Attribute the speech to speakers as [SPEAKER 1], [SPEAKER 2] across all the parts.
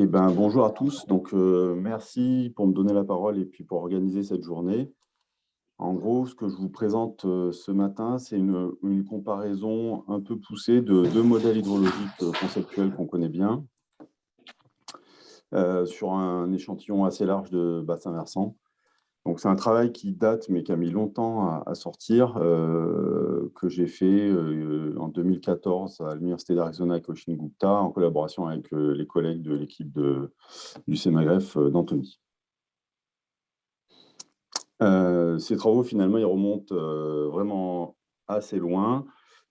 [SPEAKER 1] Bonjour à tous. Merci pour me donner la parole et puis pour organiser cette journée. En gros, ce que je vous présente ce matin, c'est une comparaison un peu poussée de deux modèles hydrologiques conceptuels qu'on connaît bien sur un échantillon assez large de bassins versants. Donc, c'est un travail qui date, mais qui a mis longtemps à sortir, que j'ai fait en 2014 à l'Université d'Arizona avec Oshin Gupta, en collaboration avec les collègues de l'équipe du CEMAGREF d'Antony. Ces travaux, finalement, ils remontent vraiment assez loin.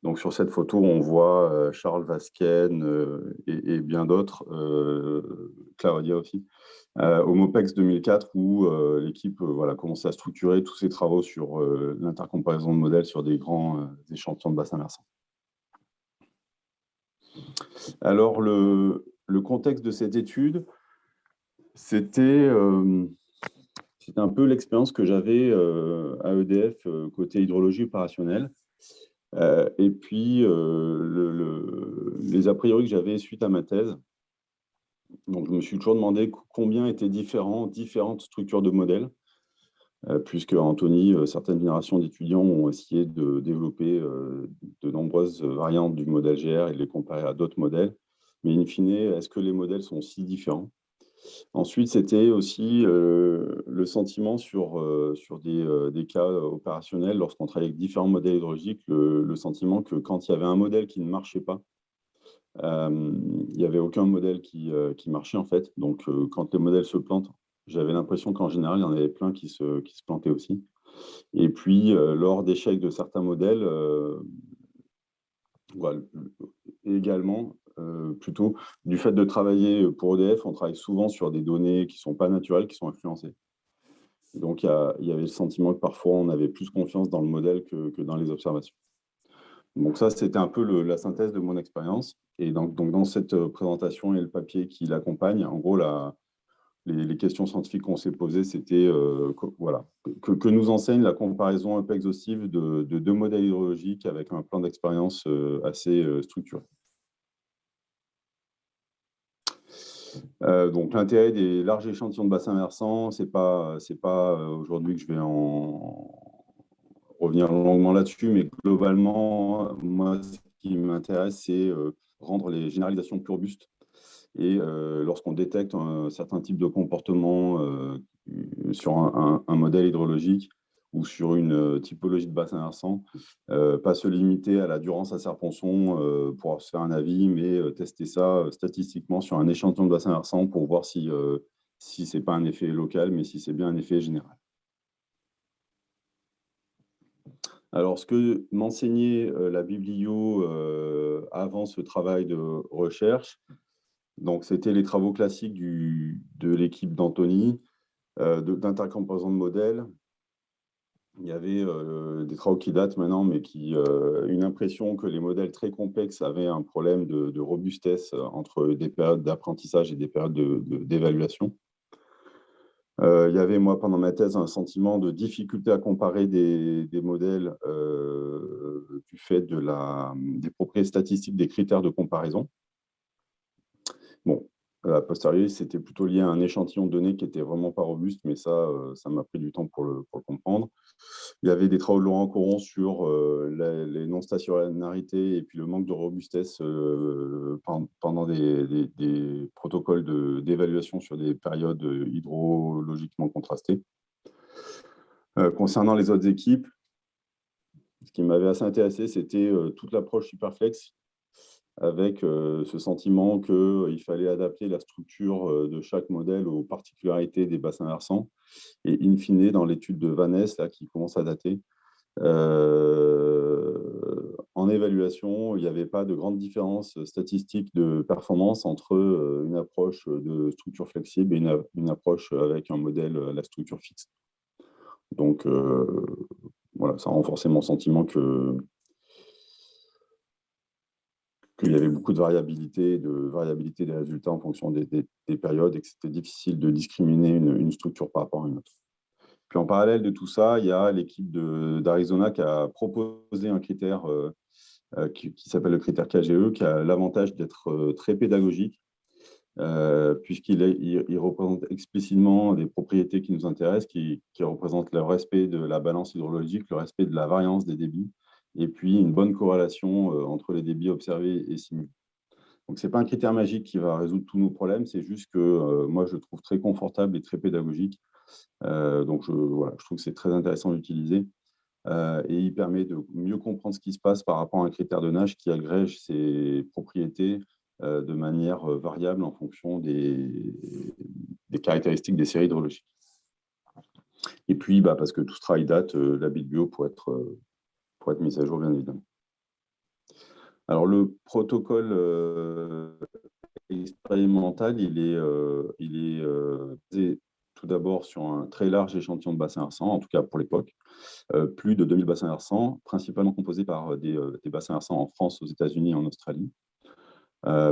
[SPEAKER 1] Donc, sur cette photo, on voit Charles Vasquen et bien d'autres, Claudia aussi, au MOPEX 2004, où l'équipe voilà, commençait à structurer tous ses travaux sur l'intercomparaison de modèles sur des grands échantillons de bassins versants. Alors, le contexte de cette étude, c'était un peu l'expérience que j'avais à EDF côté hydrologie opérationnelle. Et puis, les a priori que j'avais suite à ma thèse. Donc, je me suis toujours demandé combien étaient différentes structures de modèles, puisque Antony, certaines générations d'étudiants ont essayé de développer de nombreuses variantes du modèle GR et de les comparer à d'autres modèles. Mais in fine, est-ce que les modèles sont si différents ? Ensuite, c'était aussi le sentiment sur des cas opérationnels, lorsqu'on travaille avec différents modèles hydrologiques, le sentiment que quand il y avait un modèle qui ne marchait pas, il n'y avait aucun modèle qui marchait en fait. Donc, quand les modèles se plantent, j'avais l'impression qu'en général, il y en avait plein qui se plantaient aussi. Et puis, lors d'échecs de certains modèles, voilà, également, plutôt du fait de travailler pour EDF, on travaille souvent sur des données qui ne sont pas naturelles, qui sont influencées. Donc, il y avait le sentiment que parfois, on avait plus confiance dans le modèle que dans les observations. Donc ça, c'était un peu la synthèse de mon expérience. Et donc dans cette présentation et le papier qui l'accompagne, en gros, les questions scientifiques qu'on s'est posées, c'était voilà, que nous enseigne la comparaison un peu exhaustive de deux modèles hydrologiques avec un plan d'expérience assez structuré. Donc l'intérêt des larges échantillons de bassins versants, c'est pas aujourd'hui que je vais en revenir longuement là-dessus, mais globalement, moi, ce qui m'intéresse, c'est rendre les généralisations plus robustes. Et lorsqu'on détecte un certain type de comportement sur un modèle hydrologique ou sur une typologie de bassin versant, pas se limiter à la Durance à Serre-Ponçon pour se faire un avis, mais tester ça statistiquement sur un échantillon de bassin versant pour voir si ce n'est pas un effet local, mais si c'est bien un effet général. Alors, ce que m'enseignait la biblio avant ce travail de recherche, donc c'était les travaux classiques de l'équipe d'Antony, d'intercomparaison de modèles. Il y avait des travaux qui datent maintenant, mais une impression que les modèles très complexes avaient un problème de robustesse entre des périodes d'apprentissage et des périodes d'évaluation. Il y avait, moi, pendant ma thèse, un sentiment de difficulté à comparer des modèles du fait des propriétés statistiques des critères de comparaison. Bon, a posteriori, c'était plutôt lié à un échantillon de données qui n'était vraiment pas robuste, mais ça m'a pris du temps pour le comprendre. Il y avait des travaux de Laurent Coron sur les non-stationnarités et puis le manque de robustesse pendant des protocoles d'évaluation sur des périodes hydrologiquement contrastées. Concernant les autres équipes, ce qui m'avait assez intéressé, c'était toute l'approche Superflex, avec ce sentiment qu'il fallait adapter la structure de chaque modèle aux particularités des bassins versants. Et in fine, dans l'étude de Vaness, là, qui commence à dater, en évaluation, il n'y avait pas de grande différence statistique de performance entre une approche de structure flexible et une approche avec un modèle à la structure fixe. Donc, voilà, ça a renforcé mon sentiment qu'il y avait beaucoup de variabilité des résultats en fonction des périodes et que c'était difficile de discriminer une structure par rapport à une autre. Puis en parallèle de tout ça, il y a l'équipe d'Arizona qui a proposé un critère qui s'appelle le critère KGE, qui a l'avantage d'être très pédagogique, puisqu'il représente explicitement des propriétés qui nous intéressent, qui représentent le respect de la balance hydrologique, le respect de la variance des débits, et puis une bonne corrélation entre les débits observés et simulés. Donc, ce n'est pas un critère magique qui va résoudre tous nos problèmes, c'est juste que moi, je le trouve très confortable et très pédagogique. Donc, voilà, je trouve que c'est très intéressant d'utiliser. Et il permet de mieux comprendre ce qui se passe par rapport à un critère de Nash qui agrège ses propriétés de manière variable en fonction des caractéristiques des séries hydrologiques. Et puis, parce que tout ce travail date, la biblio pour être mise à jour, bien évidemment. Alors, le protocole expérimental, il est basé tout d'abord sur un très large échantillon de bassins versants, en tout cas pour l'époque. Plus de 2000 bassins versants, principalement composés par des bassins versants en France, aux États-Unis et en Australie,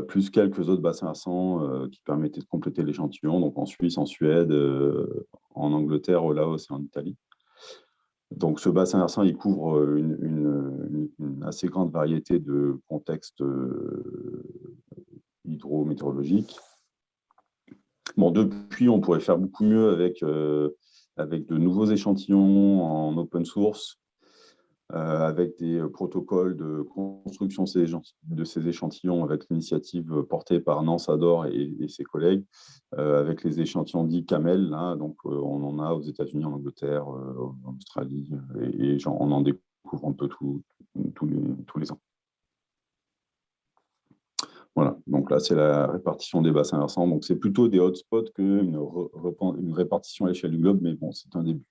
[SPEAKER 1] plus quelques autres bassins versants qui permettaient de compléter l'échantillon, donc en Suisse, en Suède, en Angleterre, au Laos et en Italie. Donc, ce bassin versant, il couvre une assez grande variété de contextes hydrométéorologiques. Bon, depuis, on pourrait faire beaucoup mieux avec de nouveaux échantillons en open source, avec des protocoles de construction de ces échantillons, avec l'initiative portée par Nance Ador et ses collègues, avec les échantillons dits CAMEL. Là, donc, on en a aux États-Unis, en Angleterre, en Australie, et on en découvre un peu tous les ans. Voilà, donc là, c'est la répartition des bassins versants. Donc, c'est plutôt des hotspots qu'une répartition à l'échelle du globe, mais bon, c'est un début.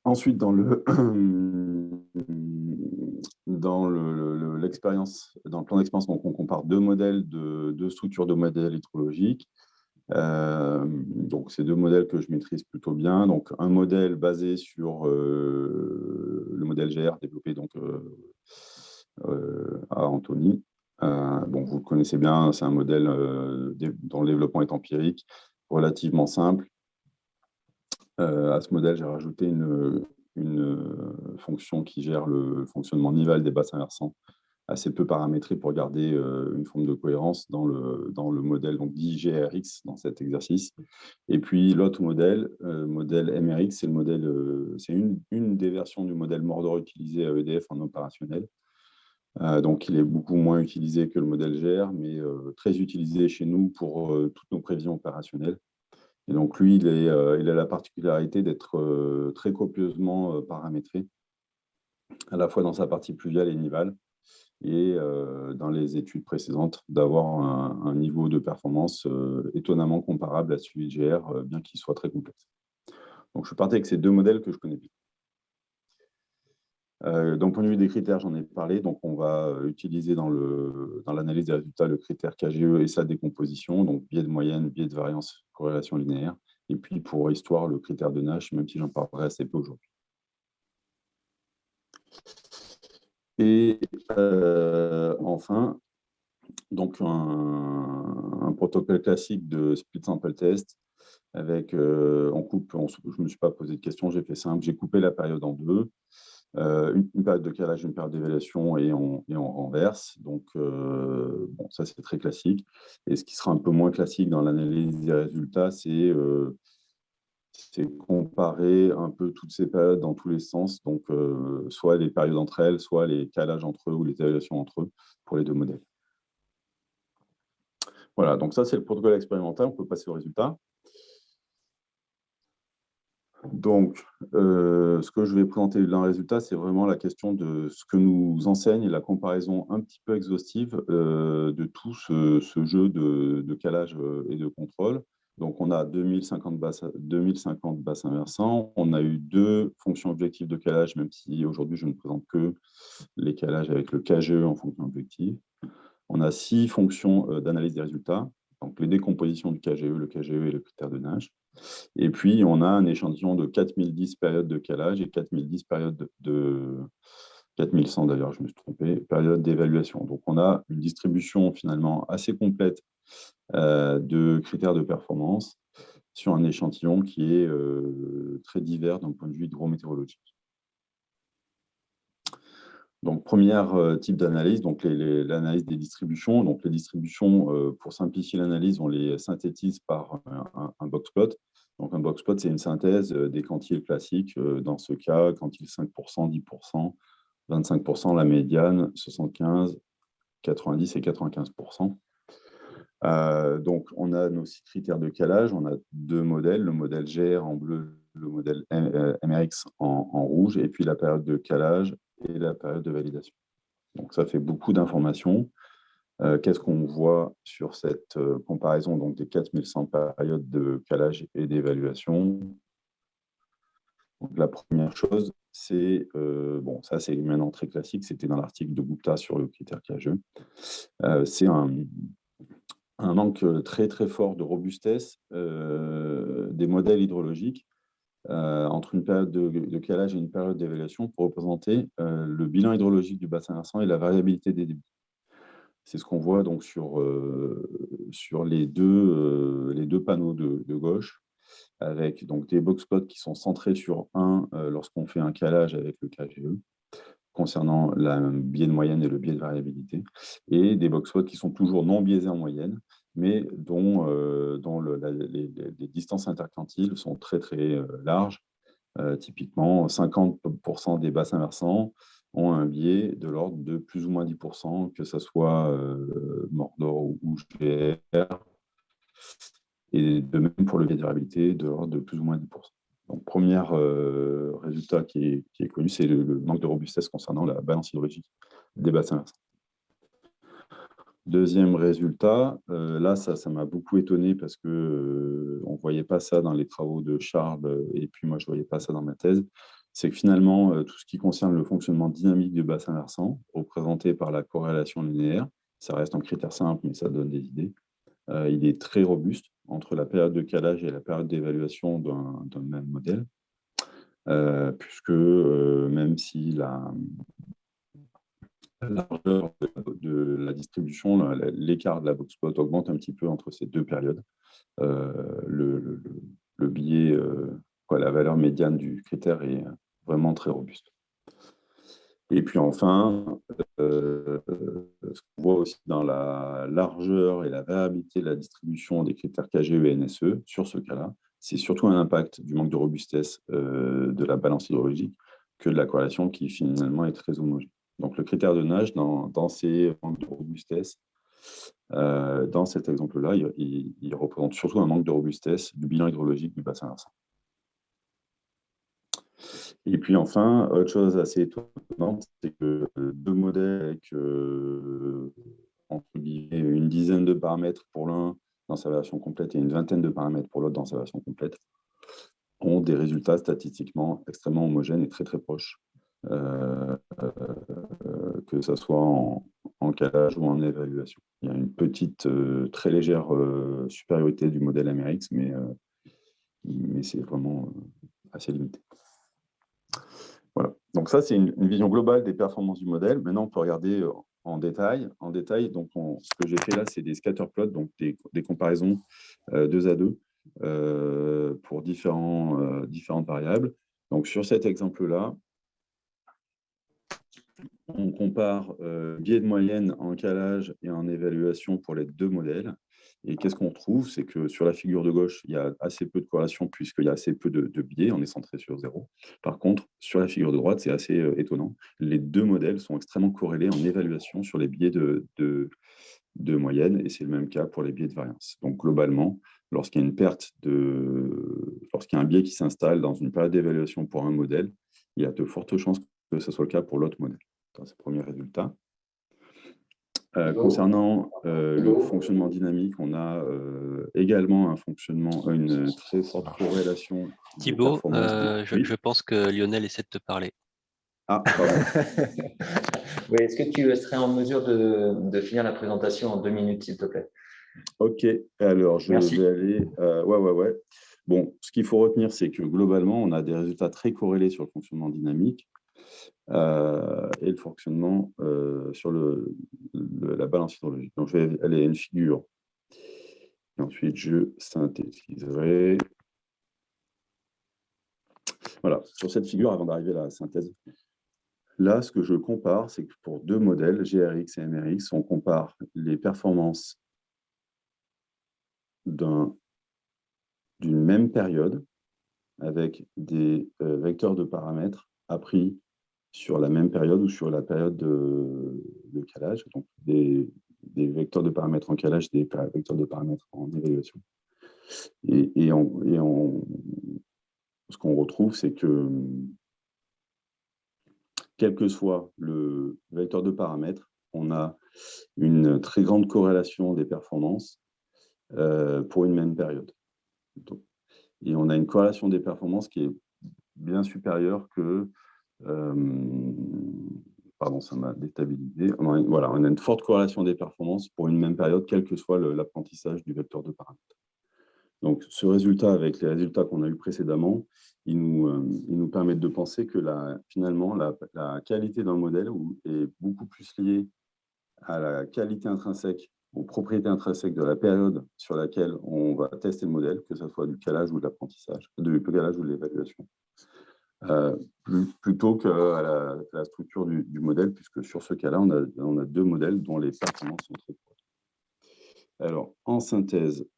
[SPEAKER 1] Ensuite, dans l'expérience, dans le plan d'expérience, donc on compare deux structures de modèles hydrologiques. Donc, c'est deux modèles que je maîtrise plutôt bien. Donc, un modèle basé sur le modèle GR développé donc, à Antony. Bon, vous le connaissez bien, c'est un modèle dont le développement est empirique, relativement simple. À ce modèle, j'ai rajouté une fonction qui gère le fonctionnement nival des bassins versants, assez peu paramétré pour garder une forme de cohérence dans le modèle donc dit GRX dans cet exercice. Et puis l'autre modèle MRX, c'est une des versions du modèle Mordor utilisé à EDF en opérationnel. Donc, il est beaucoup moins utilisé que le modèle GR, mais très utilisé chez nous pour toutes nos prévisions opérationnelles. Et donc, lui, il a la particularité d'être très copieusement paramétré, à la fois dans sa partie pluviale et nivale, et dans les études précédentes, d'avoir un niveau de performance étonnamment comparable à celui de GR, bien qu'il soit très complexe. Donc, je suis parti avec ces deux modèles que je connais bien. D'un point de vue des critères, j'en ai parlé. Donc, on va utiliser dans l'analyse des résultats le critère KGE et sa décomposition, donc biais de moyenne, biais de variance, corrélation linéaire. Et puis, pour histoire, le critère de Nash, même si j'en parlerai assez peu aujourd'hui. Et enfin, donc un protocole classique de split sample test avec, on coupe, je ne me suis pas posé de questions, j'ai fait simple, j'ai coupé la période en deux. Une période de calage, une période d'évaluation et on renverse. Donc, bon, ça, c'est très classique. Et ce qui sera un peu moins classique dans l'analyse des résultats, c'est comparer un peu toutes ces périodes dans tous les sens. Donc, soit les périodes entre elles, soit les calages entre eux ou les évaluations entre eux pour les deux modèles. Voilà, donc ça, c'est le protocole expérimental. On peut passer au résultat. Donc, ce que je vais présenter dans le résultat, c'est vraiment la question de ce que nous enseigne la comparaison un petit peu exhaustive de tout ce jeu de calage et de contrôle. Donc, on a 2050 bassins versants. On a eu deux fonctions objectives de calage, même si aujourd'hui, je ne présente que les calages avec le KGE en fonction objective. On a 6 fonctions d'analyse des résultats, donc les décompositions du KGE, le KGE et le critère de Nash. Et puis, on a un échantillon de 4010 périodes de calage et 4010 périodes 4100 d'ailleurs, je me suis trompé, périodes d'évaluation. Donc, on a une distribution finalement assez complète de critères de performance sur un échantillon qui est très divers d'un point de vue hydrométéorologique. Donc, premier type d'analyse, donc l'analyse des distributions. Donc, les distributions, pour simplifier l'analyse, on les synthétise par un boxplot. Donc, un boxplot, c'est une synthèse des quantiles classiques. Dans ce cas, quantile 5%, 10%, 25%, la médiane, 75, 90 et 95%. Donc, on a nos 6 critères de calage. On a 2 modèles, le modèle GR en bleu, le modèle MRX en rouge, et puis la période de calage et la période de validation. Donc, ça fait beaucoup d'informations. Qu'est-ce qu'on voit sur cette comparaison donc, des 4100 périodes de calage et d'évaluation? Donc, la première chose, c'est, bon, ça c'est maintenant très classique, c'était dans l'article de Gupta sur le critère KGE. C'est un manque très très fort de robustesse des modèles hydrologiques entre une période de calage et une période d'évaluation pour représenter le bilan hydrologique du bassin versant et la variabilité des débits. C'est ce qu'on voit donc sur les deux panneaux de gauche, avec donc des boxplots qui sont centrés sur lorsqu'on fait un calage avec le KGE, concernant le biais de moyenne et le biais de variabilité, et des boxplots qui sont toujours non biaisés en moyenne, mais dont les distances interquantiles sont très très larges. Typiquement, 50% des bassins versants ont un biais de l'ordre de plus ou moins 10%, que ce soit Mordor ou GR, et de même pour le biais de variabilité de l'ordre de plus ou moins 10%. Donc, premier résultat qui est connu, c'est le manque de robustesse concernant la balance hydrologique des bassins versants. Deuxième résultat, là, ça m'a beaucoup étonné parce qu'on ne voyait pas ça dans les travaux de Charles, et puis moi, je ne voyais pas ça dans ma thèse. C'est que finalement, tout ce qui concerne le fonctionnement dynamique du bassin versant, représenté par la corrélation linéaire, ça reste un critère simple, mais ça donne des idées. Il est très robuste entre la période de calage et la période d'évaluation d'un même modèle, puisque même si la largeur de la distribution, l'écart de la boxplot augmente un petit peu entre ces deux périodes, le biais, la valeur médiane du critère est vraiment très robuste. Et puis enfin, ce qu'on voit aussi dans la largeur et la variabilité de la distribution des critères KGE et NSE, sur ce cas-là, c'est surtout un impact du manque de robustesse de la balance hydrologique que de la corrélation qui finalement est très homogène. Donc le critère de nage, dans ces manques de robustesse, dans cet exemple-là, il représente surtout un manque de robustesse du bilan hydrologique du bassin versant. Et puis enfin, autre chose assez étonnante, c'est que deux modèles avec entre guillemets, une dizaine de paramètres pour l'un dans sa version complète et une vingtaine de paramètres pour l'autre dans sa version complète, ont des résultats statistiquement extrêmement homogènes et très très proches, que ce soit en calage ou en évaluation. Il y a une petite, très légère supériorité du modèle MRX, mais c'est vraiment assez limité. Voilà. Donc ça, c'est une vision globale des performances du modèle. Maintenant, on peut regarder en détail. Donc, ce que j'ai fait là, c'est des scatterplots, donc des comparaisons 2 à 2 pour différentes variables. Donc, sur cet exemple-là, on compare biais de moyenne en calage et en évaluation pour les deux modèles. Et qu'est-ce qu'on trouve? C'est que sur la figure de gauche, il y a assez peu de corrélation puisqu'il y a assez peu de biais, on est centré sur 0. Par contre, sur la figure de droite, c'est assez étonnant. Les deux modèles sont extrêmement corrélés en évaluation sur les biais de moyenne, et c'est le même cas pour les biais de variance. Donc globalement, lorsqu'il y a un biais qui s'installe dans une période d'évaluation pour un modèle, il y a de fortes chances que ce soit le cas pour l'autre modèle. Dans ces premiers résultats. Concernant le fonctionnement dynamique, on a également une très forte corrélation de
[SPEAKER 2] Thibaut,
[SPEAKER 1] performance.
[SPEAKER 2] je pense que Lionel essaie de te parler.
[SPEAKER 1] Ah, pardon.
[SPEAKER 3] Oui, est-ce que tu serais en mesure de finir la présentation en 2 minutes, s'il te plaît?
[SPEAKER 1] Ok, alors je
[SPEAKER 3] Merci.
[SPEAKER 1] vais aller. Ouais. Bon, ce qu'il faut retenir, c'est que globalement, on a des résultats très corrélés sur le fonctionnement dynamique et le fonctionnement sur la balance hydrologique. Donc, je vais aller à une figure. Et ensuite, je synthétiserai. Voilà, sur cette figure, avant d'arriver à la synthèse, Là, ce que je compare, c'est que pour 2 modèles, GRX et MRX, on compare les performances d'une même période avec des vecteurs de paramètres appris sur la même période ou sur la période de calage, donc des vecteurs de paramètres en calage, des vecteurs de paramètres en évaluation. Ce qu'on retrouve, c'est que quel que soit le vecteur de paramètres, on a une très grande corrélation des performances pour une même période. Et on a une corrélation des performances qui est bien supérieure que... pardon, ça m'a déstabilisé. Voilà, on a une forte corrélation des performances pour une même période, quel que soit l'apprentissage du vecteur de paramètres. Donc, ce résultat, avec les résultats qu'on a eus précédemment, ils nous permettent de penser que finalement, la qualité d'un modèle est beaucoup plus liée à la qualité intrinsèque, aux propriétés intrinsèques de la période sur laquelle on va tester le modèle, que ce soit du calage ou de l'apprentissage, du calage ou de l'évaluation, plutôt qu'à la structure du modèle, puisque sur ce cas-là, on a 2 modèles dont les performances sont très proches. Alors, en synthèse,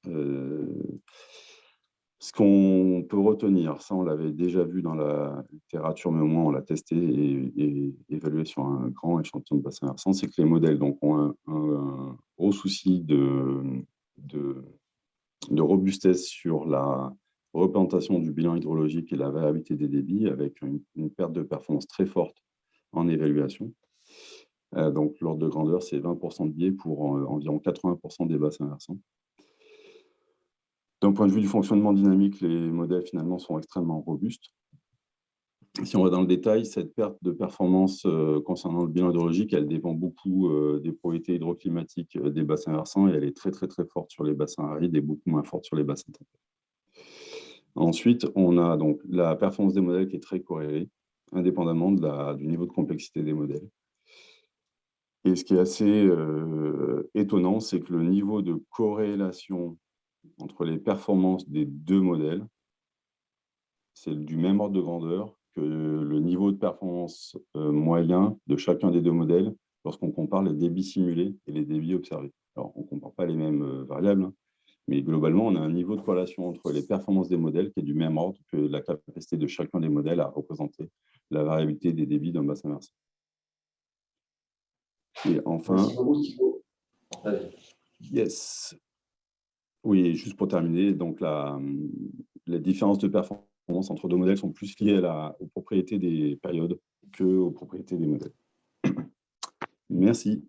[SPEAKER 1] ce qu'on peut retenir, ça on l'avait déjà vu dans la littérature, mais au moins on l'a testé et évalué sur un grand échantillon de bassin versant, c'est que les modèles donc, ont un gros souci de robustesse sur la représentation du bilan hydrologique et la variabilité des débits, avec une perte de performance très forte en évaluation. Donc l'ordre de grandeur, c'est 20% de biais pour environ 80% des bassins versants. D'un point de vue du fonctionnement dynamique, les modèles finalement sont extrêmement robustes. Si on va dans le détail, cette perte de performance concernant le bilan hydrologique, elle dépend beaucoup des propriétés hydroclimatiques des bassins versants et elle est très très très forte sur les bassins arides et beaucoup moins forte sur les bassins tempérés. Ensuite, on a donc la performance des modèles qui est très corrélée, indépendamment du niveau de complexité des modèles. Et ce qui est assez étonnant, c'est que le niveau de corrélation entre les performances des 2 modèles, c'est du même ordre de grandeur que le niveau de performance moyen de chacun des 2 modèles lorsqu'on compare les débits simulés et les débits observés. Alors, on ne compare pas les mêmes variables, hein, mais globalement, on a un niveau de corrélation entre les performances des modèles qui est du même ordre que la capacité de chacun des modèles à représenter la variabilité des débits d'un bassin versant. Et enfin...
[SPEAKER 3] Merci beaucoup, Thibaut.
[SPEAKER 1] Yes. Oui, juste pour terminer, donc les différences de performance entre 2 modèles sont plus liées aux propriétés des périodes qu'aux propriétés des modèles. Merci.